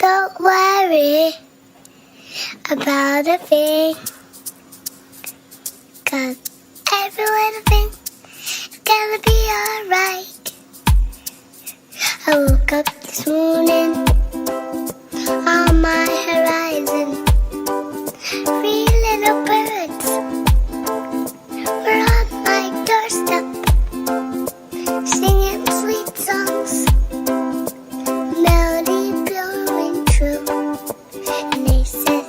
Don't worry about a thing, 'cause every little thing is gonna be alright. I woke up this morning on my horizon. 3 little birds were on my doorstep, singing sweet songs, melody blowing true. And they said,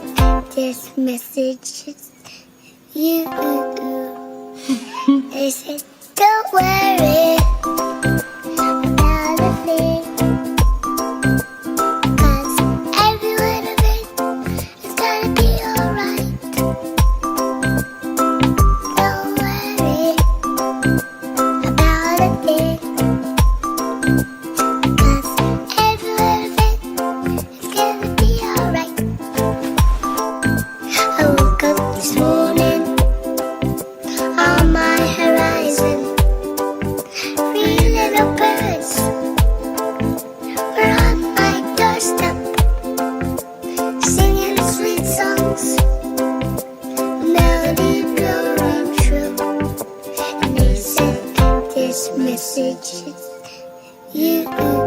this message is you. They said, don't worry about a thing, 'cause every little thing is gonna be alright. Don't worry about a thing, 'cause every little thing is gonna be alright. I woke up this morning on my horizon. 3 little birds were on my doorstep, singing sweet songs, melody blowing true. And they said, this message is you.